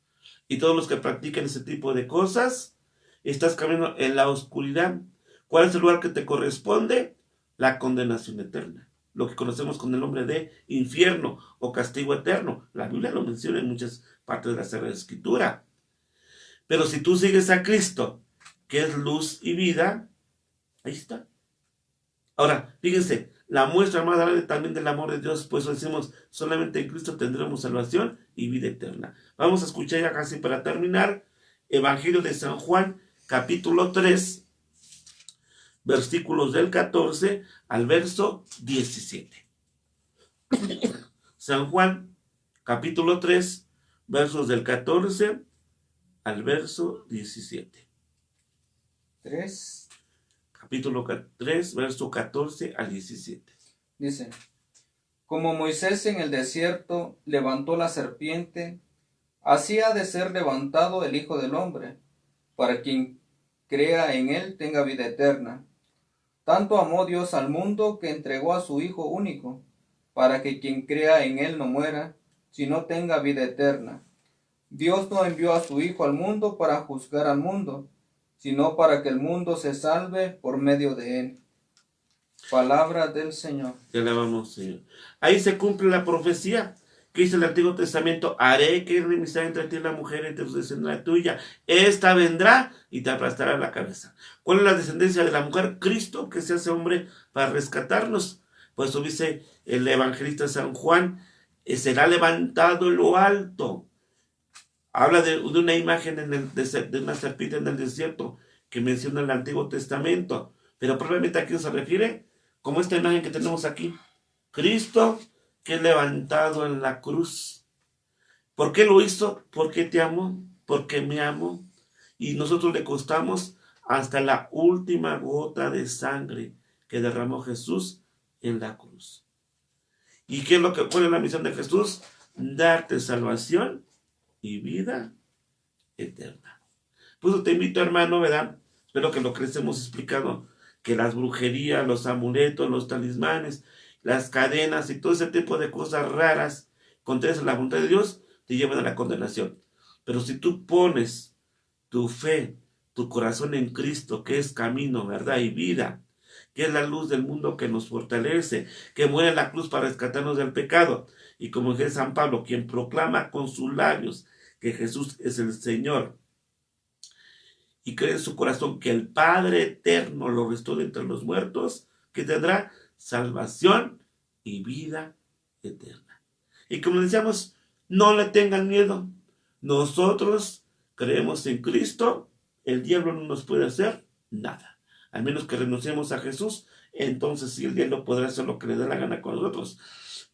y todos los que practican ese tipo de cosas, estás caminando en la oscuridad. ¿Cuál es el lugar que te corresponde? La condenación eterna, lo que conocemos con el nombre de infierno o castigo eterno. La Biblia lo menciona en muchas partes de la Sagrada Escritura. Pero si tú sigues a Cristo, que es luz y vida, ahí está. Ahora, fíjense, la muestra más grande también del amor de Dios, pues decimos, solamente en Cristo tendremos salvación y vida eterna. Vamos a escuchar ya casi para terminar, Evangelio de San Juan, capítulo 3, versículos del 14 al verso 17. San Juan, capítulo 3, versos del 14 al verso 17. 3. Capítulo 3, verso 14 al 17. Dice, como Moisés en el desierto levantó la serpiente, así ha de ser levantado el Hijo del Hombre, para quien crea en él tenga vida eterna. Tanto amó Dios al mundo que entregó a su Hijo único, para que quien crea en él no muera, sino tenga vida eterna. Dios no envió a su Hijo al mundo para juzgar al mundo, sino para que el mundo se salve por medio de él. Palabra del Señor. Te alabamos, Señor. Ahí se cumple la profecía que dice el Antiguo Testamento: haré que enemistad entre ti y la mujer, entre tu descendencia tuya. Esta vendrá y te aplastará la cabeza. ¿Cuál es la descendencia de la mujer? Cristo, que se hace hombre para rescatarnos. Por eso dice el evangelista San Juan, será levantado en lo alto. Habla de una imagen de una serpiente en el desierto que menciona el Antiguo Testamento. Pero probablemente a quién se refiere, como esta imagen que tenemos aquí. Cristo que es levantado en la cruz. ¿Por qué lo hizo? Porque te amo, porque me amo. Y nosotros le costamos hasta la última gota de sangre que derramó Jesús en la cruz. ¿Y qué es lo que pone la misión de Jesús? Darte salvación y vida eterna. Pues te invito, hermano, ¿verdad? Espero que lo que les hemos explicado, que las brujerías, los amuletos, los talismanes, las cadenas y todo ese tipo de cosas raras contrarias a la voluntad de Dios te llevan a la condenación. Pero si tú pones tu fe, tu corazón en Cristo, que es camino, verdad y vida, que es la luz del mundo que nos fortalece, que muere en la cruz para rescatarnos del pecado, y como dice San Pablo, quien proclama con sus labios que Jesús es el Señor, y cree en su corazón que el Padre eterno lo restauró entre los muertos, que tendrá salvación y vida eterna. Y como decíamos, no le tengan miedo. Nosotros creemos en Cristo, el diablo no nos puede hacer nada. al menos que renunciemos a Jesús, entonces sí el diablo podrá hacer lo que le dé la gana con nosotros.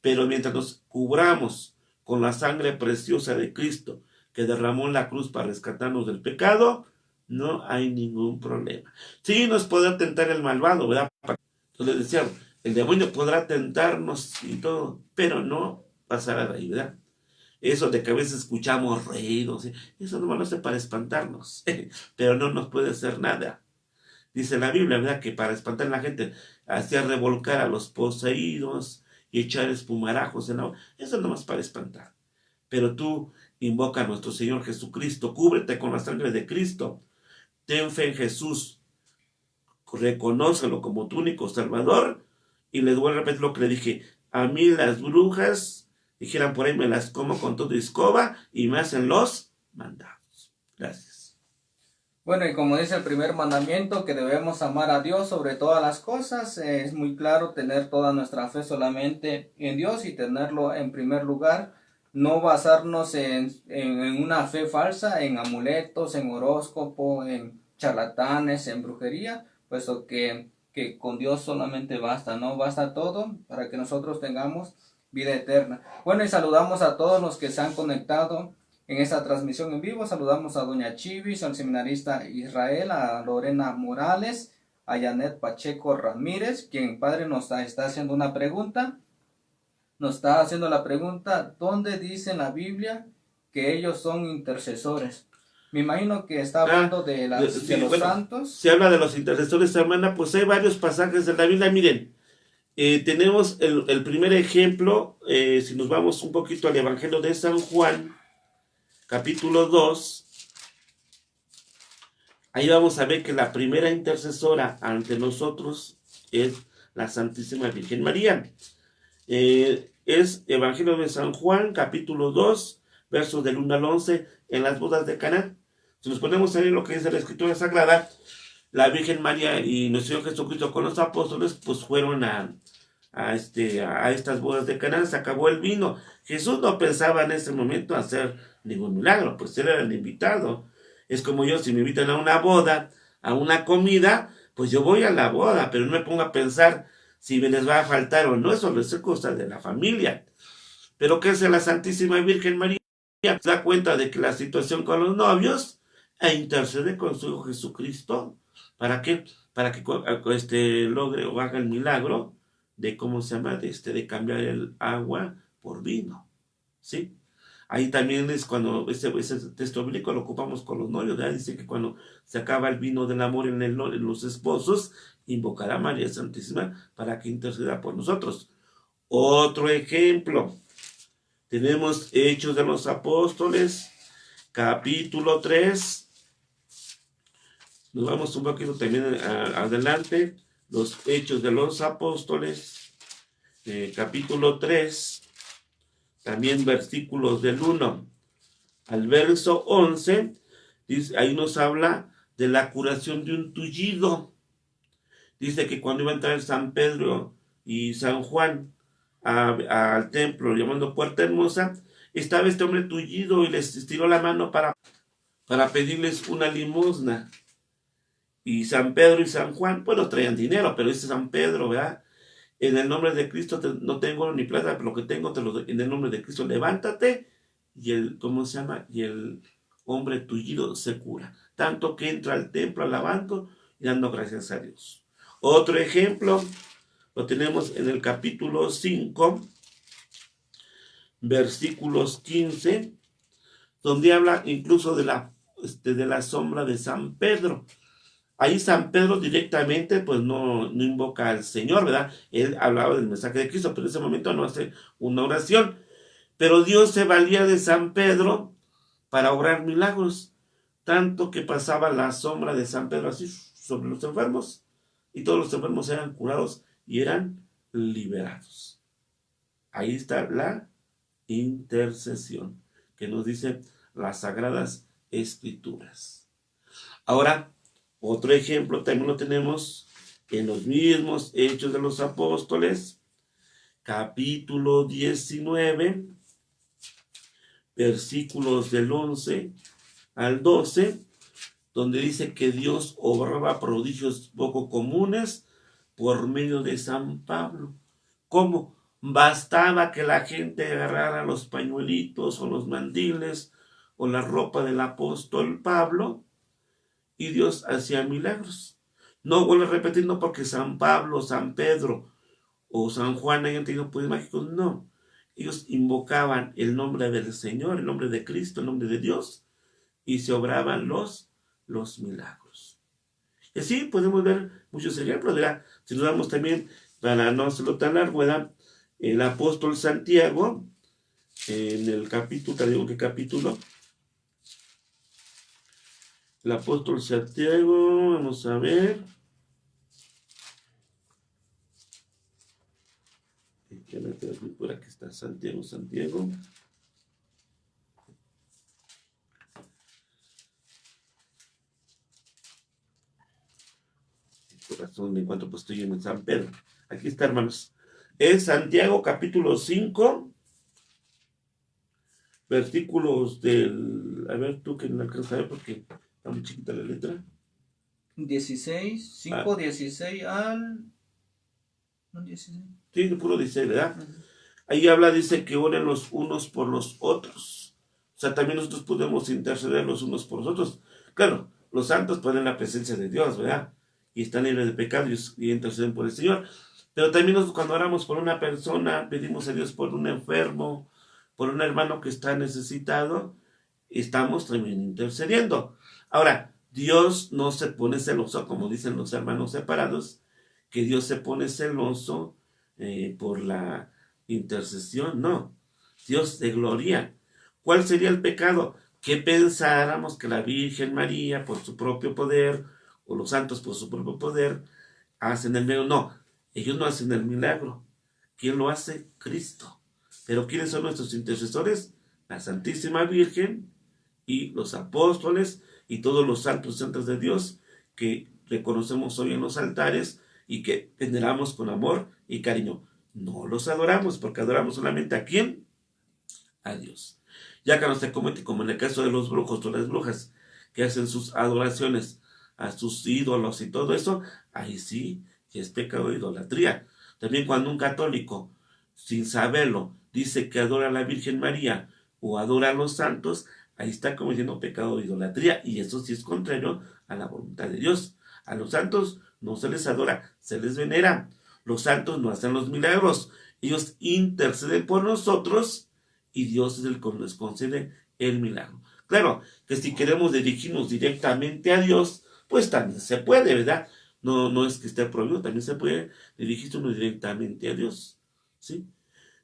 Pero mientras nos cubramos con la sangre preciosa de Cristo, que derramó en la cruz para rescatarnos del pecado, no hay ningún problema. Sí nos podrá tentar el malvado, ¿verdad? Entonces decía, el demonio podrá tentarnos y todo, pero no pasará de ahí, ¿verdad? Eso de que a veces escuchamos ruidos, eso no lo hace para espantarnos, pero no nos puede hacer nada. Dice la Biblia, ¿verdad? Que para espantar a la gente, hacía revolcar a los poseídos y echar espumarajos en agua. Eso no es para espantar. Pero tú invoca a nuestro Señor Jesucristo, cúbrete con la sangre de Cristo, ten fe en Jesús, reconócelo como tu único Salvador. Y les voy a repetir lo que le dije. A mí las brujas, dijeran por ahí, me las como con todo y escoba y me hacen los mandados. Gracias. Bueno, y como dice el primer mandamiento, que debemos amar a Dios sobre todas las cosas, es muy claro tener toda nuestra fe solamente en Dios y tenerlo en primer lugar, no basarnos en una fe falsa, en amuletos, en horóscopo, en charlatanes, en brujería, puesto que con Dios solamente basta, ¿no? Basta todo para que nosotros tengamos vida eterna. Bueno, y saludamos a todos los que se han conectado en esta transmisión en vivo. Saludamos a doña Chivis, al seminarista Israel, a Lorena Morales, a Janet Pacheco Ramírez, quien padre nos está haciendo una pregunta. Nos está haciendo la pregunta, ¿dónde dice en la Biblia que ellos son intercesores? Me imagino que está hablando de Sí, los bueno, santos. se habla de los intercesores, hermana, pues hay varios pasajes de la Biblia. Miren, tenemos el primer ejemplo, si nos vamos un poquito al Evangelio de San Juan, capítulo 2, ahí vamos a ver que la primera intercesora ante nosotros es la Santísima Virgen María. Es Evangelio de San Juan, capítulo 2, versos del 1 al 11, en las bodas de Caná. Si nos ponemos a leer lo que dice la Escritura Sagrada, la Virgen María y nuestro Señor Jesucristo con los apóstoles, pues fueron a estas bodas de Caná, se acabó el vino. Jesús no pensaba en ese momento hacer ningún milagro, pues él era el invitado. Es como yo, si me invitan a una boda, a una comida, pues yo voy a la boda, pero no me pongo a pensar si me les va a faltar o no, eso es cosa de la familia. Pero ¿qué hace la Santísima Virgen María? Se da cuenta de que la situación con los novios e intercede con su Hijo Jesucristo. ¿Para qué? Para que logre o haga el milagro de cómo se llama, de cambiar el agua por vino. ¿Sí? Ahí también es cuando ese texto bíblico lo ocupamos con los novios, ¿verdad? Dice que cuando se acaba el vino del amor en los esposos, invocará a María Santísima para que interceda por nosotros. Otro ejemplo, tenemos Hechos de los Apóstoles, capítulo 3. Nos vamos un poquito también adelante. Los Hechos de los Apóstoles, capítulo 3, también versículos del 1 al verso 11. Dice, ahí nos habla de la curación de un tullido. Dice que cuando iba a entrar San Pedro y San Juan al templo llamando Puerta Hermosa, estaba este hombre tullido y les estiró la mano para pedirles una limosna. Y San Pedro y San Juan, pues no traían dinero, pero dice San Pedro, ¿verdad? En el nombre de Cristo no tengo ni plata, pero lo que tengo te lo doy. En el nombre de Cristo, levántate. Y ¿cómo se llama? Y el hombre tullido se cura. Tanto que entra al templo alabando y dando gracias a Dios. Otro ejemplo lo tenemos en el capítulo 5, versículos 15, donde habla incluso de la sombra de San Pedro. Ahí San Pedro directamente pues no invoca al Señor, ¿verdad? Él hablaba del mensaje de Cristo, pero en ese momento no hace una oración. Pero Dios se valía de San Pedro para obrar milagros, tanto que pasaba la sombra de San Pedro así sobre los enfermos, y todos los enfermos eran curados y eran liberados. Ahí está la intercesión que nos dicen las Sagradas Escrituras. Ahora, otro ejemplo también lo tenemos en los mismos Hechos de los Apóstoles, capítulo 19, versículos del 11 al 12, donde dice que Dios obraba prodigios poco comunes por medio de San Pablo. ¿Cómo? Bastaba que la gente agarrara los pañuelitos o los mandiles o la ropa del apóstol Pablo y Dios hacía milagros. No vuelvo a repetir, no porque San Pablo, San Pedro o San Juan hayan tenido poderes mágicos, no. Ellos invocaban el nombre del Señor, el nombre de Cristo, el nombre de Dios, y se obraban los milagros. Y así podemos ver muchos ejemplos, ¿verdad? Si nos damos también, para no hacerlo tan largo, ¿verdad? El apóstol Santiago, en el capítulo, te digo qué capítulo, el apóstol Santiago, vamos a ver, por aquí está Santiago, Santiago. Corazón, en cuanto pues estoy en San Pedro. Aquí está, hermanos. Es Santiago capítulo 5, versículos del... A ver, tú que no alcanzas a ver porque está muy chiquita la letra. 16, 5, 16 al... No, 16. Sí, puro dice, ¿verdad? Ahí habla, dice que oren los unos por los otros. O sea, también nosotros podemos interceder los unos por los otros. Claro, los santos ponen la presencia de Dios, ¿verdad? Y están libres de pecado y interceden por el Señor. Pero también nosotros, cuando oramos por una persona, pedimos a Dios por un enfermo, por un hermano que está necesitado, estamos también intercediendo. Ahora, Dios no se pone celoso, como dicen los hermanos separados, que Dios se pone celoso por la intercesión, no. Dios de gloria. ¿Cuál sería el pecado? Que pensáramos que la Virgen María, por su propio poder, o los santos por su propio poder, hacen el milagro. No, ellos no hacen el milagro. ¿Quién lo hace? Cristo. Pero ¿quiénes son nuestros intercesores? La Santísima Virgen y los apóstoles y todos los santos y santas de Dios que reconocemos hoy en los altares y que veneramos con amor y cariño. No los adoramos porque adoramos solamente a ¿quién? A Dios. Ya que no se comete como en el caso de los brujos o las brujas que hacen sus adoraciones a sus ídolos y todo eso, ahí sí que es pecado de idolatría. También cuando un católico, sin saberlo, dice que adora a la Virgen María o adora a los santos, ahí está cometiendo pecado de idolatría y eso sí es contrario a la voluntad de Dios. A los santos no se les adora, se les venera. Los santos no hacen los milagros, ellos interceden por nosotros y Dios es el que nos concede el milagro. Claro que si queremos dirigirnos directamente a Dios, pues también se puede, ¿verdad? No, no es que esté prohibido, también se puede dirigirse uno directamente a Dios, ¿sí?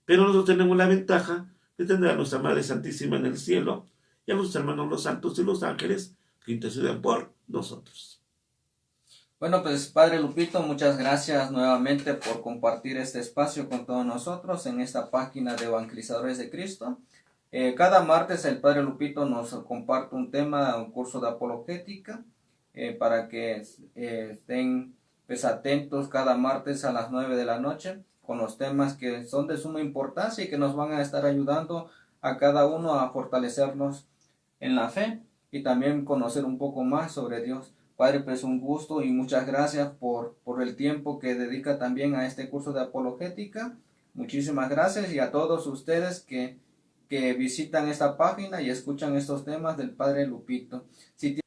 Pero nosotros tenemos la ventaja de tener a nuestra Madre Santísima en el cielo y a nuestros hermanos los santos y los ángeles que interceden por nosotros. Bueno, pues Padre Lupito, muchas gracias nuevamente por compartir este espacio con todos nosotros en esta página de Evangelizadores de Cristo. Cada martes el Padre Lupito nos comparte un tema, un curso de apologética, para que estén pues, atentos cada martes a las 9 de la noche con los temas que son de suma importancia y que nos van a estar ayudando a cada uno a fortalecernos en la fe y también conocer un poco más sobre Dios. Padre, pues un gusto y muchas gracias por el tiempo que dedica también a este curso de apologética. Muchísimas gracias y a todos ustedes que visitan esta página y escuchan estos temas del Padre Lupito. Si